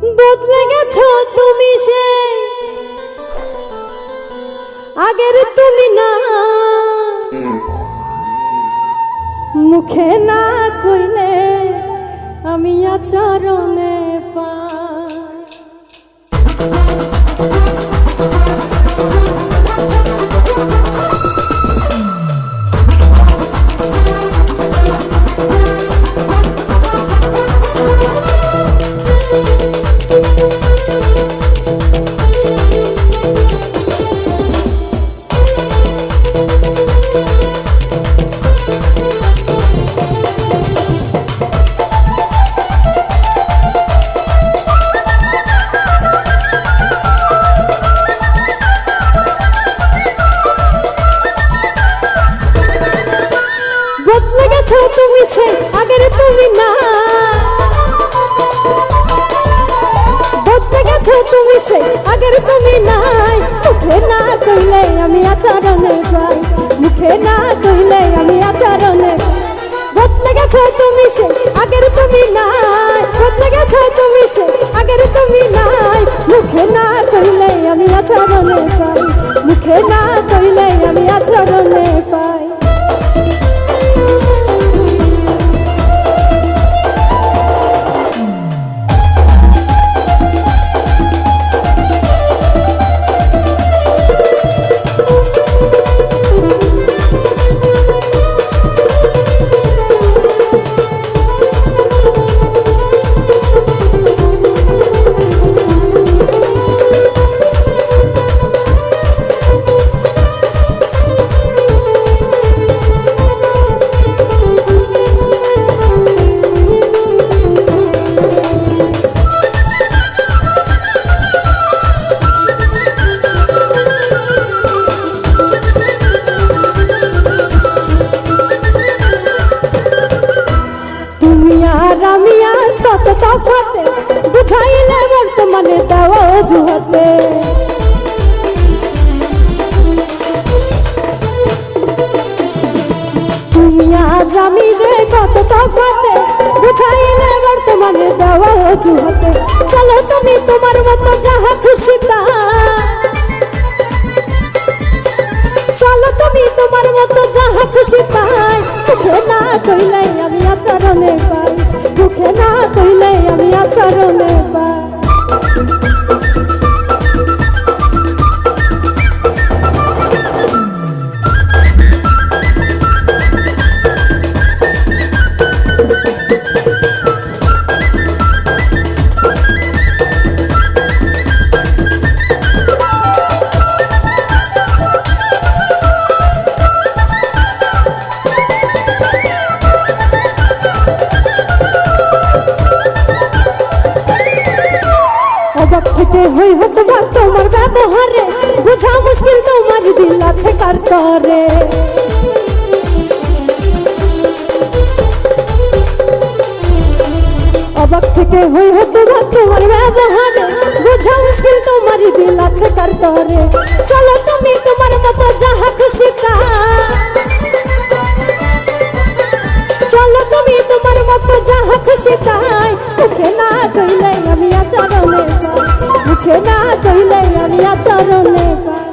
বদলে গেছো তুমি সে আগের তুমি না, মুখে না কইলে আমি আচরণে পাই। বদলে গেছো তুমি সে আগের তুমি না, বদলে গেছো তুমি সে আগের তুমি নাই, মুখে না কইলে আমি আচরণে পাই, মুখে না কইলে আমি আচরণে। বদলে গেছো তুমি সে আগের তুমি নাই, বদলে গেছো তুমি সে আগের তুমি নাই, মুখে না কইলে আমি আচরণে পাই, মুখে না কইলে আমি আচরণে পাই। কত তফাতে বুঝাইলে বর্তমানে দেওয়া অজুহাতে, তুমি আজ আমি যে কত তফাতে বুঝাইলে বর্তমানে দেওয়া অজুহাতে। চলো তুমি তোমার মতো যাহা খুশি তা, চলো তুমি তোমার মতো যাহা খুশি তাই, মুখে না কইলে আমি আচরণে পাই, মুখে না কইলে আমি আচরণে পাই। অবাক থেকে হই হতবা তোমার ব্যবহারে, বোঝা মুশকিল তোমার দিল আছে কার তরে। অবাক থেকে হই হতবা তোমার ব্যবহারে, বোঝা মুশকিল তোমার দিল আছে কার তরে। চলো তুমি তোমার মতো যাহা খুশি তা, চলো তুমি তোমার মতো যাহা খুশি তাই, মুখে না কইলে আমি আচরণে পাই, মুখে না কইলে আমি আচরণে পাই।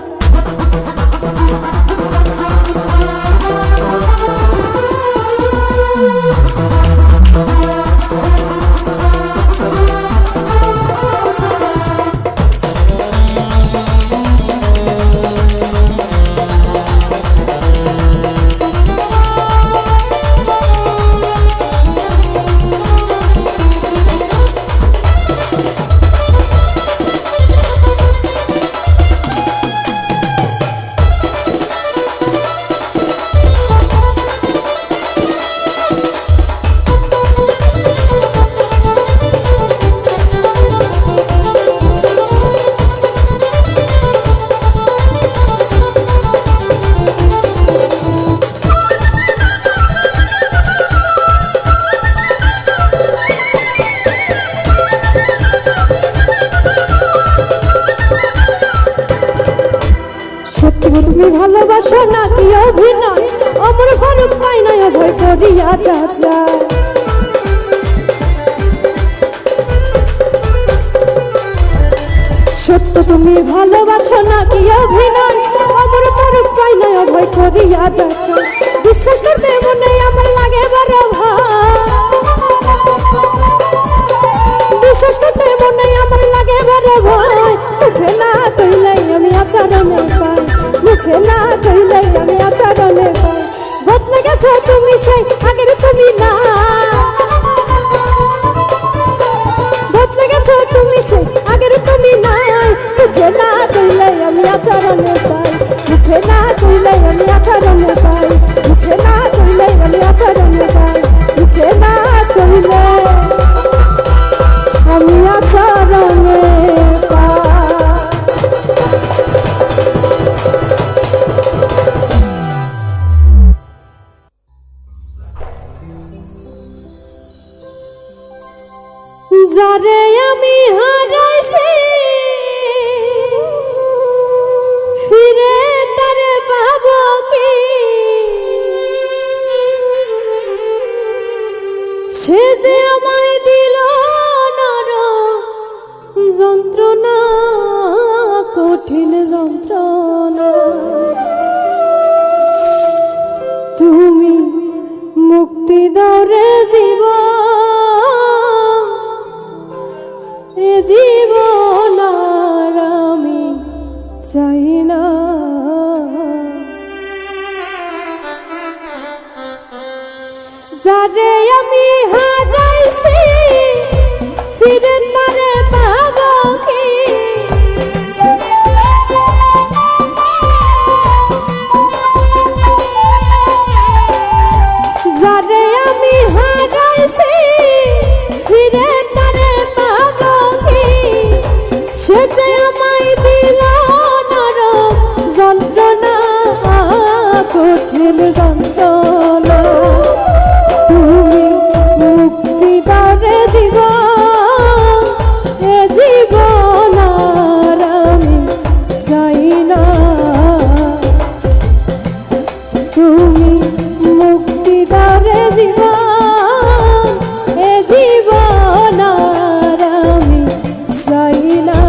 তুমি ভালোবাসো নাকি অভিনয়, অমর ফারুক পাই নয় ভয় করিয়া যা যায়। সত্য তুমি ভালোবাসো নাকি অভিনয়, অমর মরুক পাই না অভয় করিয়া যাচ্ছে। বিশ্বাস করতে মনে আমার লাগে বড় ভয়, বিশ্বাস করতে মনে আমার লাগে বড় ভয়। মুখে না কইলে আমি আচরণে পাই, মুখে না কইলে আমি আচরণে পাই। বদলে গেছো তুমি সেই আগের তুমি না, বদলে গেছো তুমি সেই আগের তুমি নাই। মুখে না কইলে আমি আচরণে পাই, মুখে না কইলে আমি আচরণে পাই, মুখে না কইলে আমি আচরণে পাই, মুখে না কইলে আমি আচরণে পাই। যারে আমি হারাইছি ফিরে তারে পাবো কি, সে যে আমায় দিল যন্ত্রণা, কঠিন যন্ত্রণা। তুমি মুক্তি দাও রে জীবন, এ জীবন আর আমি চাই না। যারে আমি হারাইছি ফিরে তারে পাবো কি, যারে আমি হারাইছি ফিরে তারে পাবো কি, সে যে আমায় দিল নরম যন্ত্রণা, কঠিন যন্ত্রণা। তুমি মুক্তি দাও রে জীবন, এ জীবন আর আমি চাই না। তুমি মুক্তি দাও রে জীবন, এ জীবন আর আমি চাই না।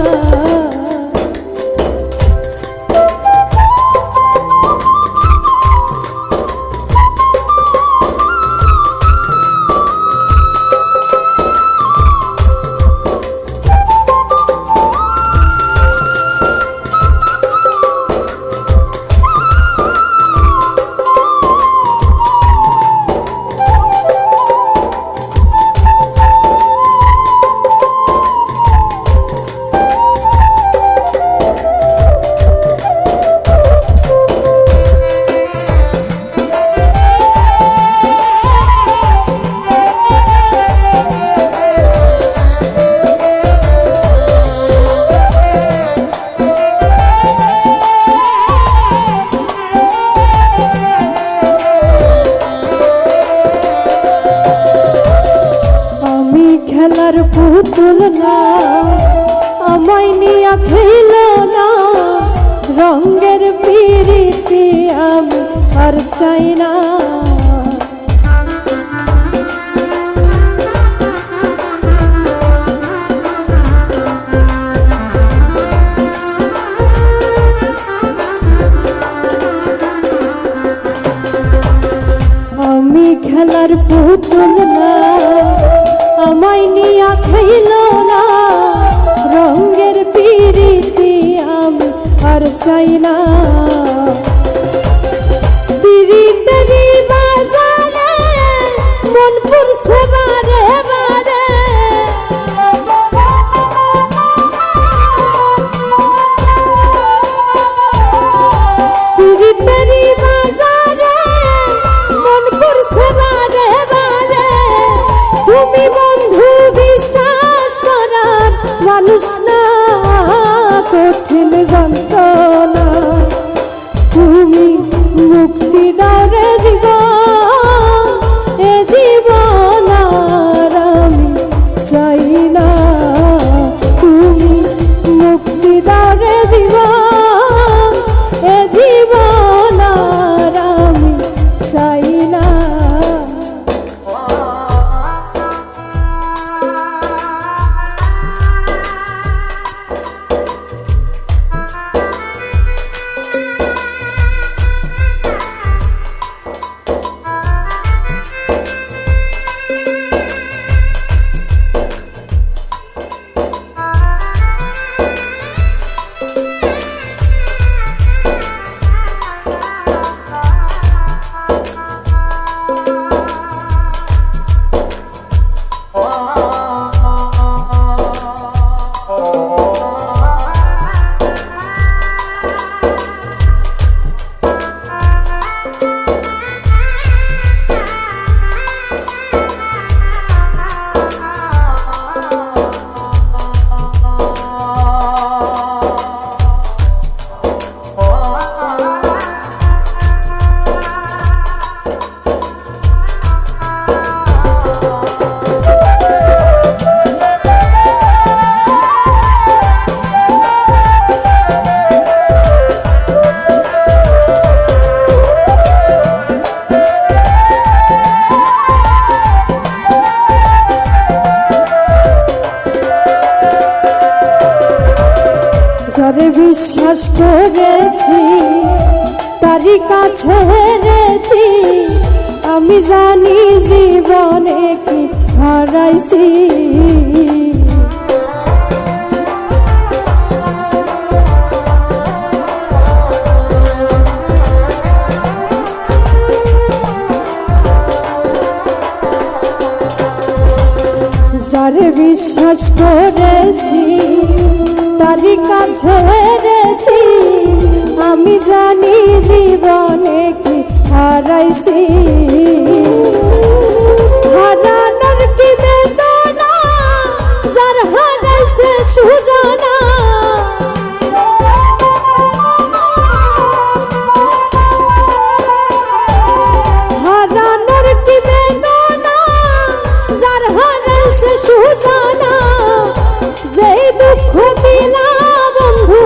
খেলার পুতুল না, আমায় নিয়া খেল না, রঙের পিরিতি আমি আর চাই না। আমি খেলার পুতুল না, আমায় নিয়া খেল না, রঙের পিরিতি আমি আর চাই না। পিরিতেরি বাজারে মন পুরছে বারে বারে, পিরিতেরি বাজারে মন পুরছে বারে বারে। তুমি বন্ধু বিশ্বাস করার মানুষ না, কঠিন যন্ত্রণা। তুমি মুক্তি দাও রে জীবন, এ জীবন আর আমি চাই না। তুমি মুক্তি দাও রে জীবন, এ জীবন আর আমি চাই না। যারে বিশ্বাস করেছি তারই কাছে হেরেছি, আমি জানি জীবনে কি হারাইছি। যারে বিশ্বাস করেছি তারই কাছে হেরেছি, আমি জানি জীবনে কি হারাইছি। হারানোর কি বেদনা যার হারাইছে সুজানা, হারানোর কি বেদনা যার হারাইছে সুজানা। যেই দুঃখ দিলা বন্ধু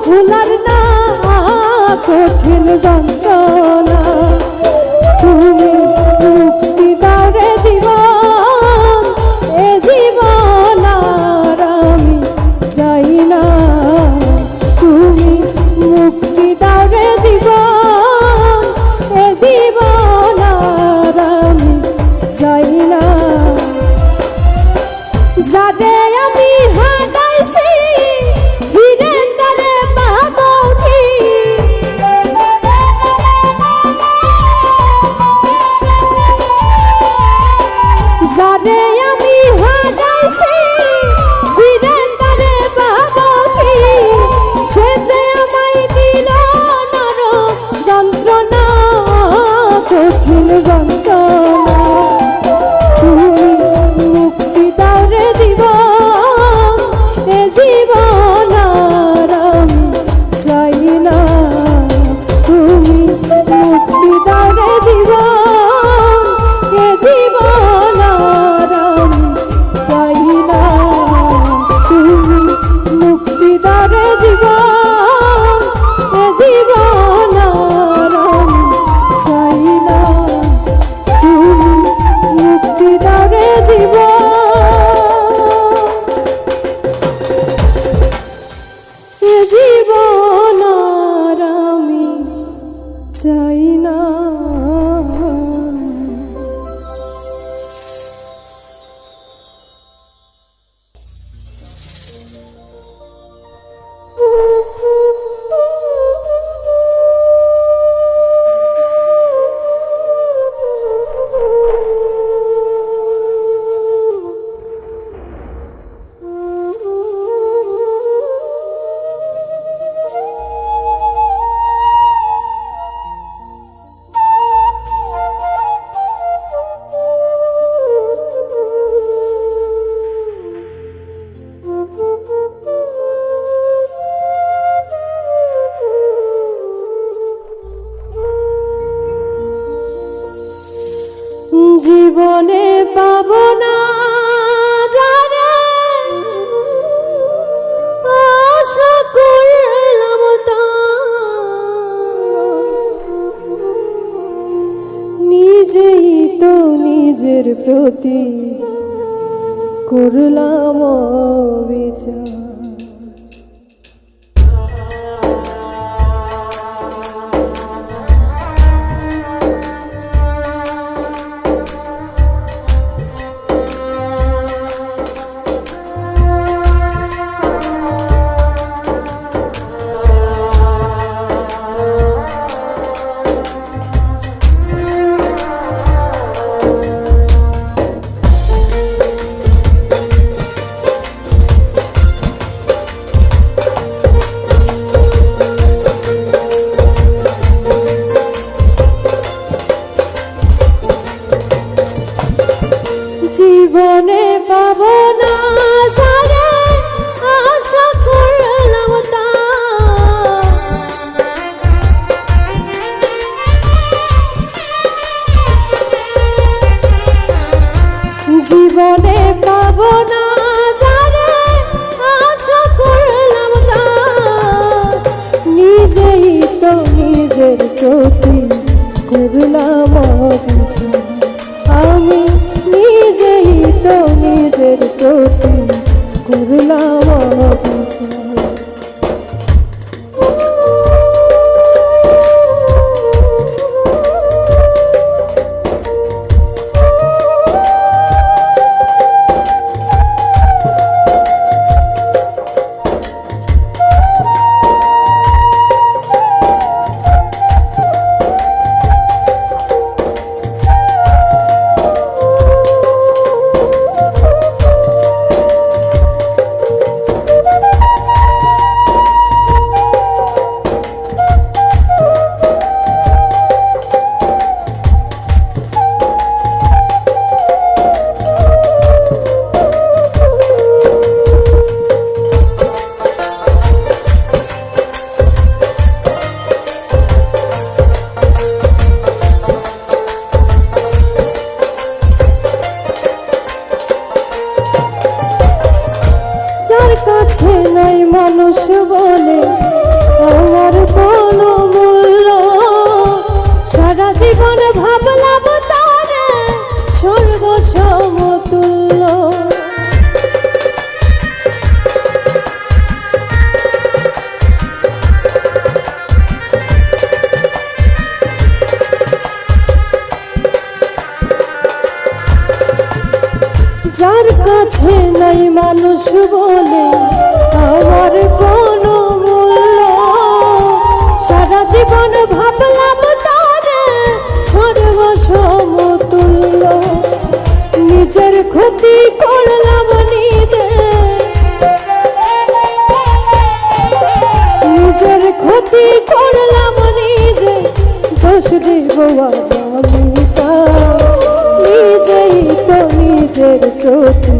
ভুলার না কঠিন যন্ত্রণা, তুমি মুক্তি দাও রে জীবন, এ জীবন আর আমি চাই না। তুমি মুক্তি দাও রে জীবন, এ জীবন আর আমি চাই না। যারে আমি হারাইছি ফিরে তারে পাবো কি, যারে আমি হারাইছি ফিরে তারে পাবো কি, সে যে আমায় দিল নরম যন্ত্রণা কঠিন যন্ত্রণা। তুমি মুক্তি দাও রে জীবন, এ জীবন আর আমি চাই না। তুমি মুক্তি দাও রে জীবন, এ জীবন আর আমি চাই না। তুমি মুক্তি দাও রে জীবন, এ জীবন আর আমি চাই না। তুমি মুক্তি দাও রে জীবন, এ জীবন আর আমি চাই না। জীবনে পাব না যারে আশা করলাম তা, নিজেই তো নিজের প্রতি করলাম বিচার। জীবনে পাব না যারে আশা করলাম তা, জীবনে পাব না যারে আশা করলাম তা, নিজেই তো নিজের প্রতি করলাম বিচার। আমি নিজেই তো নিজের প্রতি করলাম বিচার। কাছে নাই মানুষ বলে আমার কোনো মূল্য, সারা জীবন ভাবলাম তারে সর্বসমতুল্য। যার কাছে নাই মানুষ বলে আমার কোনো মূল্য, সারা জীবন ভাবলাম তারে সর্বসমতুল্য। নিজের ক্ষতি করলাম নিজে, নিজের ক্ষতি করলাম নিজে, দোষ দেব আমি নিজেই তো নিজের ক্ষতি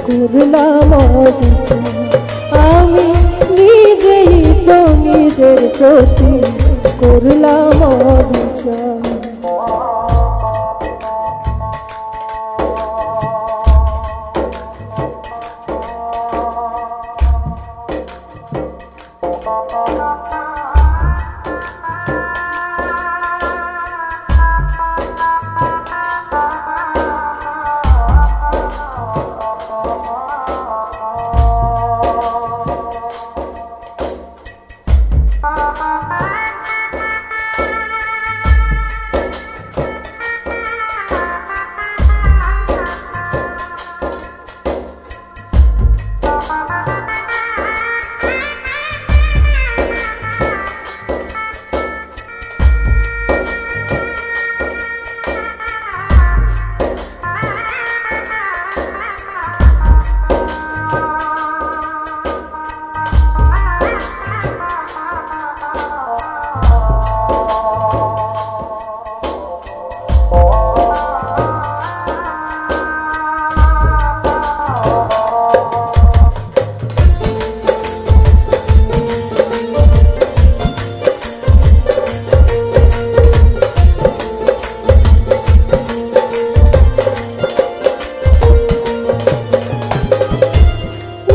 করলাম বিচার। আমি নিজেই তো নিজের ক্ষতি করলাম বিচার।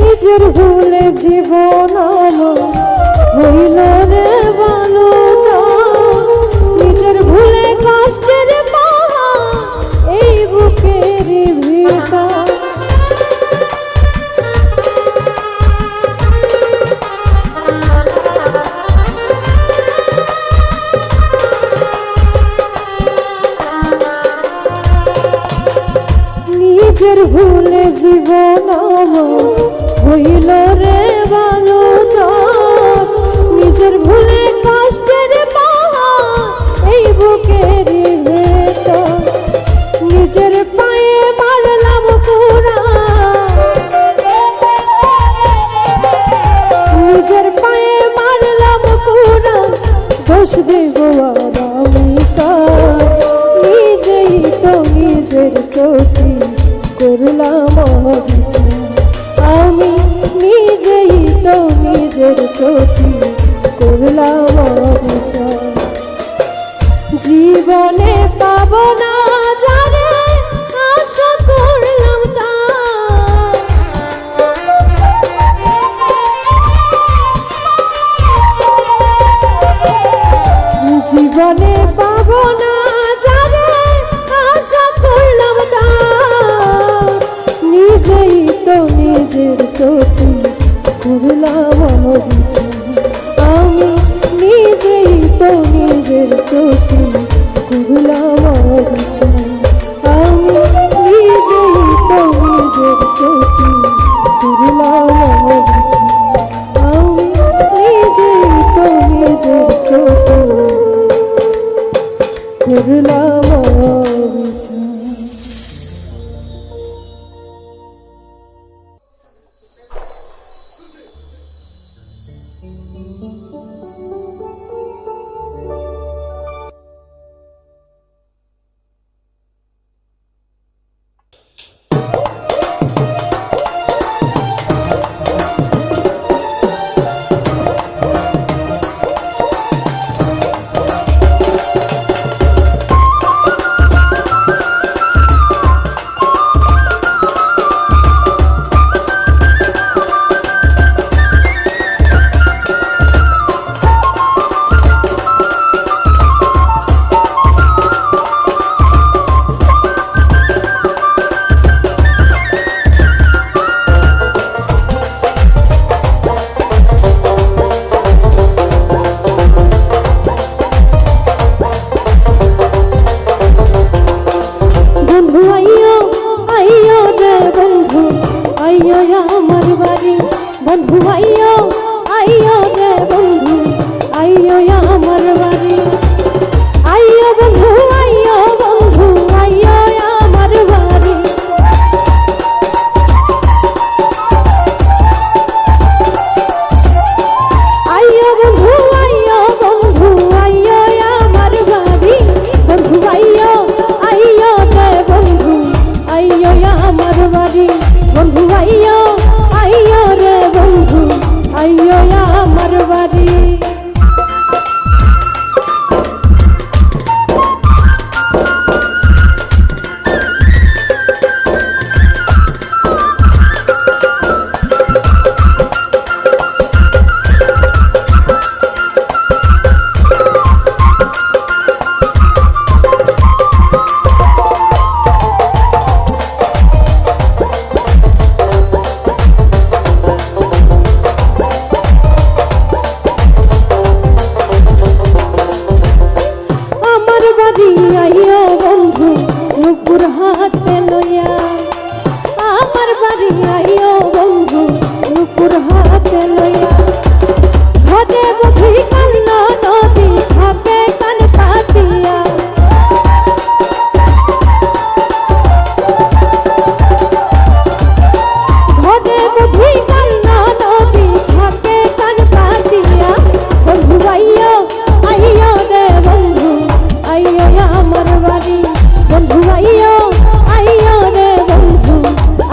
নিজের ভুলে জীবন হইল রে ভালো, নিজের ভুলে কষ্টের পাহা এই বুকের ভিতর। নিজের ভুলে জীবন হইল রে ভালো, নিজের ভুলে কষ্টের পাহা এই বুকের ভেতর। নিজের পায়ে মারলাম কুড়া, নিজের পায়ে মারলাম কুড়া, দোষ দেব আর আমি কার। নিজেই তো নিজের ক্ষতি করলাম বিচার। আমি নিজেই তো নিজের ক্ষতি করলাম বিচার। জীবনে পাব না যারে আশা করলাম তার, জীবনে পাব না যারে আশা করলাম তার। নিজেই তো নিজের ক্ষতি করলাম বিচার। আমি নিজেই তো নিজের ক্ষতি করলাম বিচার। আমি নিজেই তো নিজের ক্ষতি করলাম বিচার। আমি নিজেই তো নিজের ক্ষতি করলাম বিচার। বন্ধু আইয়ো আইয়ো রে বন্ধু আইয়ো আমার বাড়ি আইয়ো বন্ধু আইয়ো বন্ধু আইয়ো আমার বাড়ি আইয়ো বন্ধু আইয়ো বন্ধু আইয়ো আমার বাড়ি বন্ধু আইয়ো আইয়ো রে বন্ধু আইয়ো আমার বাড়ি বন্ধু আইয়ো আইয়ো রে বন্ধু আইয়ো আমার বাড়ি আইয়ো বন্ধু নুপুর হাতে লইয়া আমার বাড়ি আইয়ো বন্ধু নুপুর হাতে লইয়া ঘটে বুঝি কান্না নদী খাপে কান পাতিয়া ঘটে বুঝি কান্না নদী খাপে কান পাতিয়া বন্ধু আইয়ো আইয়ো রে বন্ধু আইয়ো আমার বাড়ি বন্ধু আইয়ো আইয়ো রে বন্ধু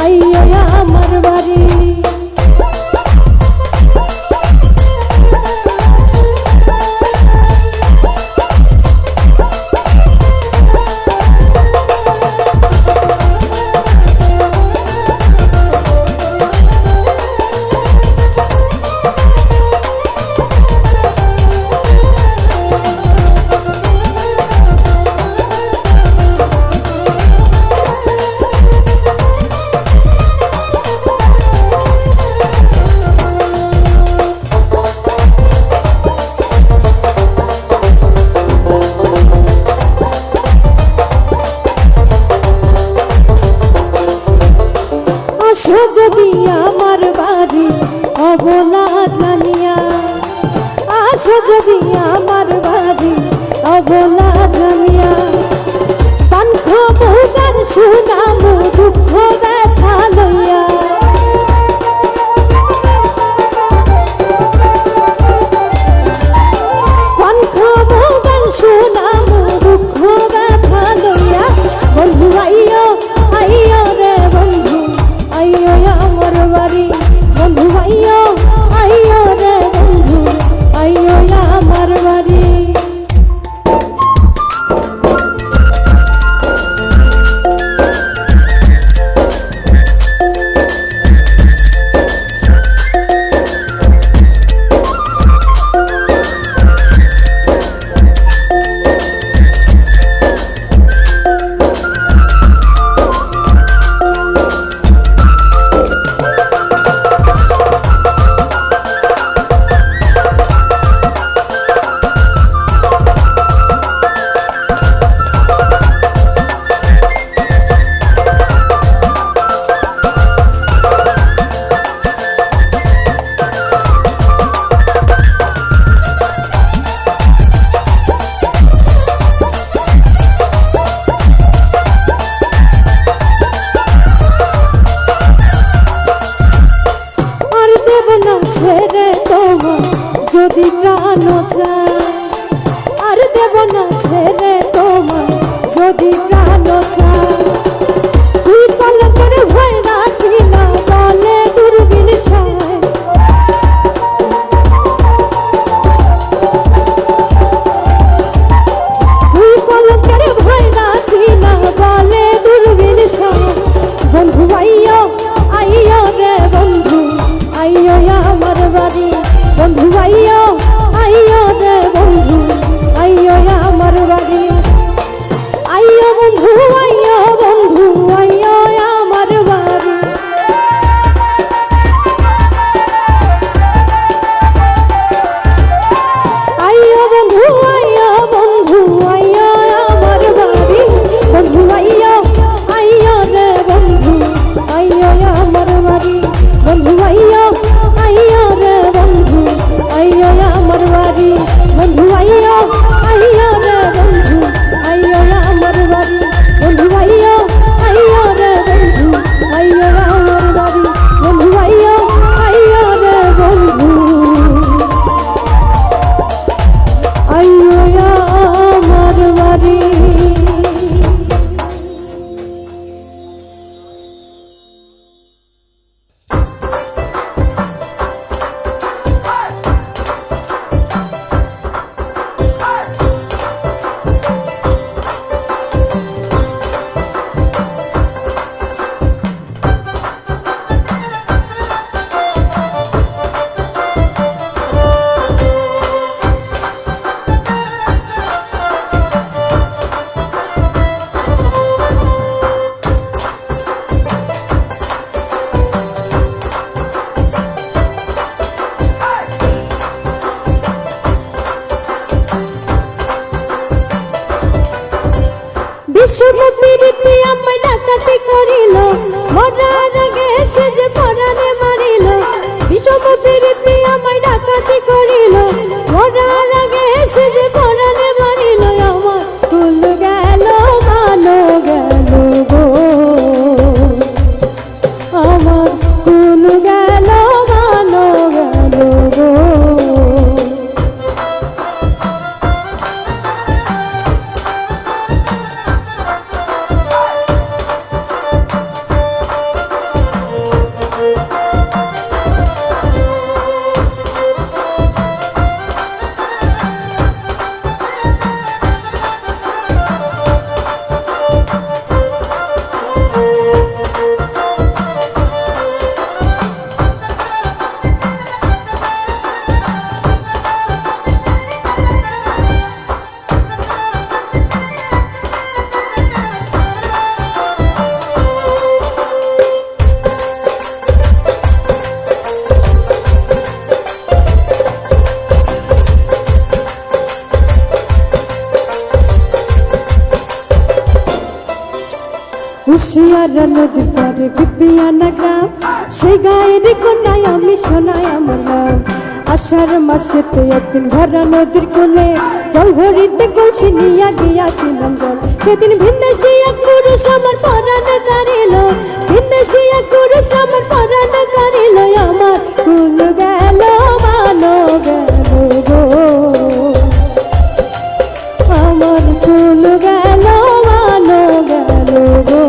আইয়ো আমার বাড়ি আসো যদি আমার বাড়ি অবলা জানিয়া আসো যদি আমার বাড়ি অবলা জানিয়া পান খাবো গান শুনাবো দুঃখ ব্যথা লইয়া পান খাবো গান শুনাবো দুঃখ ব্যথা লইয়া বন্ধু আইয়ো আইয়ো রে বন্ধু আইয়ো আমার বাড়ি বন্ধু আইয়ো আইয়ো রে বন্ধু আইয়ো আমার বাড়ি ছেড়ে তোমার যদি প্রাণ চায় আর দেব না ছেড়ে তোমার যদি প্রাণ চায় তুই পলকের ভয় রাখি না বলে দূরবীন সায় তুই পলকের ভয় রাখি না বলে দূরবীন সায় বন্ধু আইয়ো আইয়ো রে বন্ধু আইয়ো আমার বাড়ি বন্ধু আইয়ো আইয়ো রে বন্ধু আইয়ো আমার বাড়ি আইয়ো বন্ধু আইয়ো বিষম প্রীতি আমায় ডাকাতি করিল মরার আগে এসে যে পরাণে মারিল বিষম প্রীতি আমায় ডাকাতি করিল মরার আগে এসে যে পরাণে মারিল আমার কুল গেল মানো গেল গো আমার কুল গেল মানো গেল গো হুশিয়ারা নদীর পারে বিপিয়ানা গ্রাম সেই গায়ের কন্যায় আমি শোনাই আমার নাম আষাঢ় মাসেতে একদিন ভরা নদীর কোলে জল ভরিতে কলসি নিয়া গিয়াছিলাম জল সেদিন ভিনদেশী এক পুরুষ আমার পরাণ কারিল ভিনদেশী এক পুরুষ আমার পরাণ কারিল আমার কুল গেল মানো গেল গো আমার কুল গেল মানো গেল গো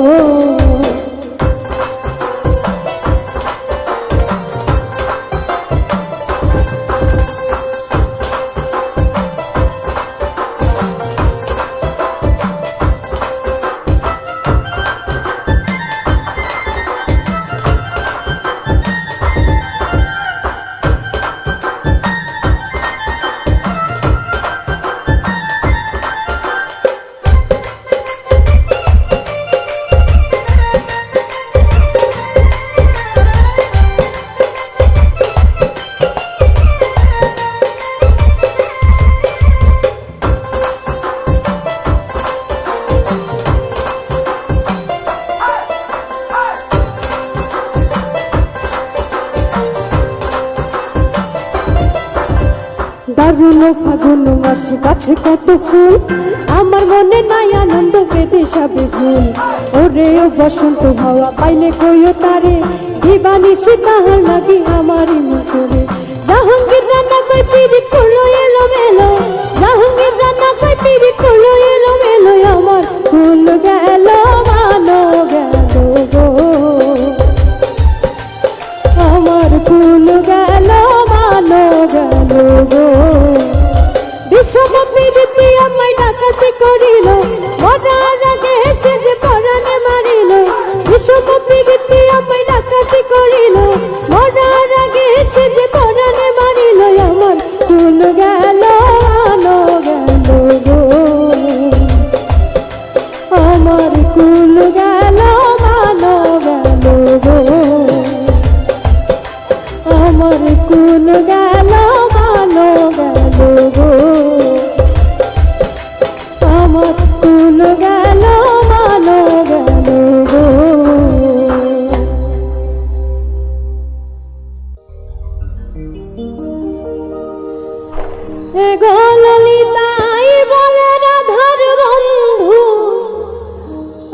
দারুণ ফাগুন মাসে গাছে কত ফুল আমার মনে নাই আনন্দ বেদে সবে ভুল ওরে ও বসন্ত হাওয়া পাইলে কইও তারে দিবানিশি তাহার লাগি আমারই মুখরে জাহাঙ্গীর রান্না কই পিরিত করলো এলো মেলো জাহাঙ্গীর রান্না কই পিরিত করলো এলো মেলো আমার ফুল গেল মানো গেল গো আমার ফুল গেল মানো গেল গো বিষম প্রীতি আমায় ডাকাতি করিল মরার আগে এসে যে পরাণে মারিল বিষম প্রীতি আমায় ডাকাতি করিল মরার আগে এসে যে পরাণে মারিল আমার কুল গেল মানো গেল গো আমার কুল গেল মানো গেল গো আমার কুল গেল মানো গেল গো আমার কুল গেল মানো গেল গো গো ললিতাই বলে রাধার বন্ধু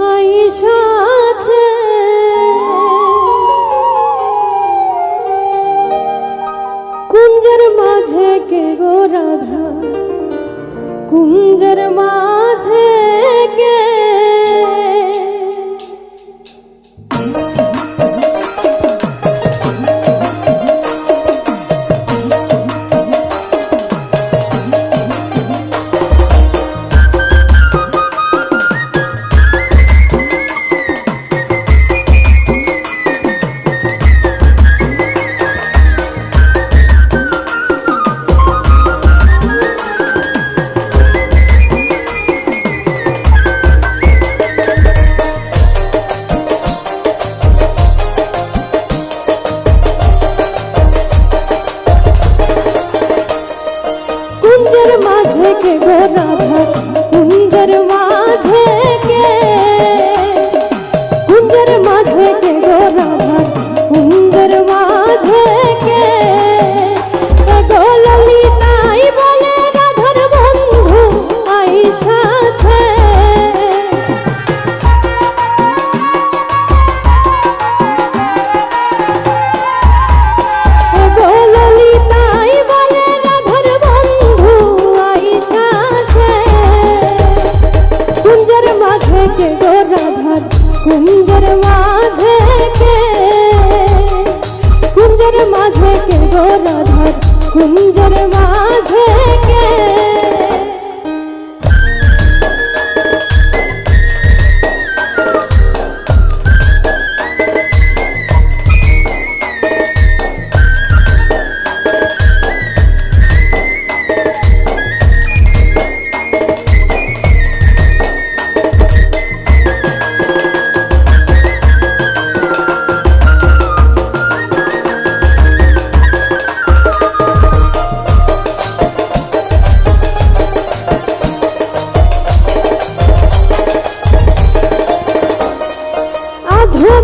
আইসাছে কুঞ্জের মাঝে কে গো রাধা কুঞ্জের মাঝে কে রাধার কুঞ্জের মাঝে কে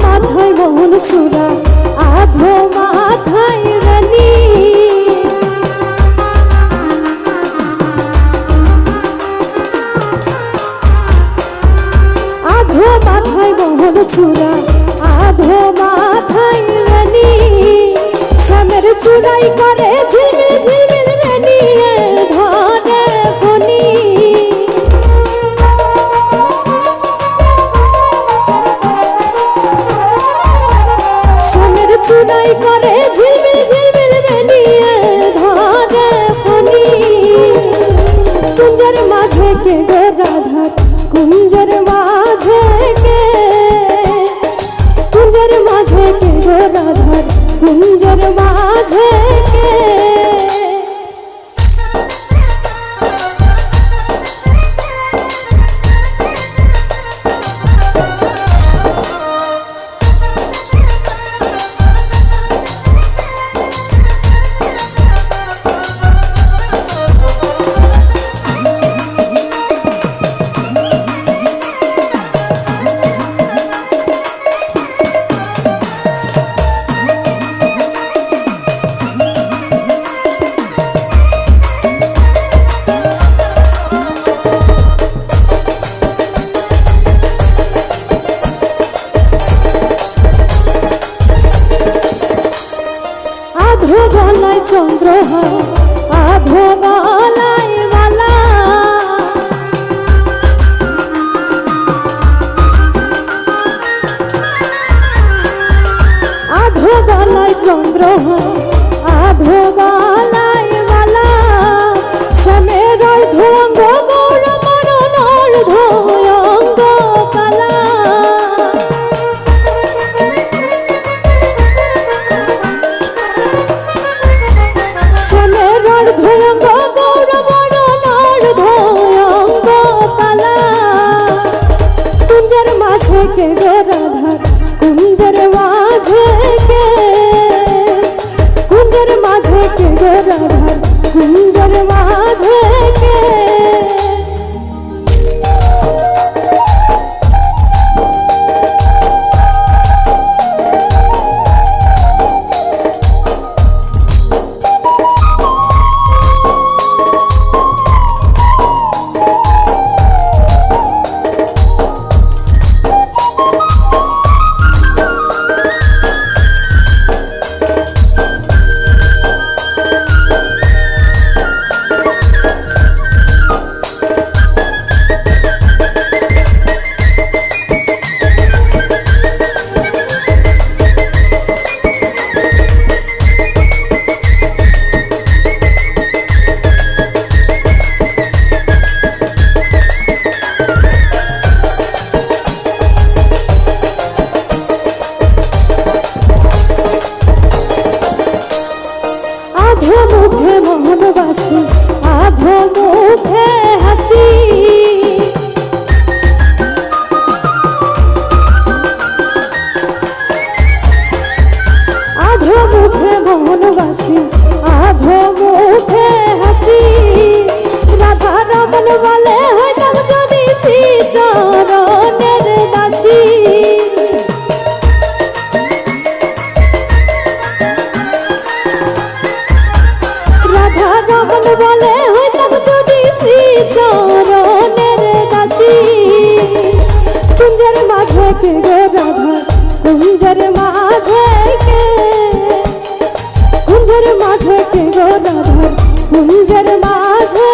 মাথায় মোহন চূড়া আধো মাথায় রানী আধো মাথায় মোহন চূড়া আধো মাথায় রানী শ্যামের চূড়াই করে ঝিলমিল ঝিলমিল রানী ধরে ফণি চুনাই করে ঝিলমিল ঝিলমিল বেনিয়ে ধরে ফণি কুঞ্জের মাঝে কে গো রাধার কুঞ্জের মাঝে কে কুঞ্জের মাঝে কে গো রাধার কুঞ্জের মাঝে কে আধো গলায় চন্দ্রহার আধো গলায় মালা আধো গলায় চন্দ্রহার আধো গলায় মালা শ্যামের অর্ধঙ্গ গৌর মরণ অর্ধঙ্গ কালা অর্ধঙ্গ গৌর মরণ অর্ধঙ্গ কালা কুঞ্জের মাঝে কে গো রাধার কুঞ্জের মাঝে কে কুঞ্জের মাঝে কে গো রাধার কুঞ্জের মাঝে কে মুখে মোহনবাসী আধো মুখে হাসি আধো মুখে মোহনবাসী আধো মুখে হাসি রাধা রমন বলে হইতাম যদি শ্রী চরণের দাসী রমন বলে হইতাম যদি শ্রী চরণের দাসী কুঞ্জের মাঝে কে গো রাধা কুঞ্জের মাঝে কে কুঞ্জের মাঝে কে গো রাধা কুঞ্জের মাঝে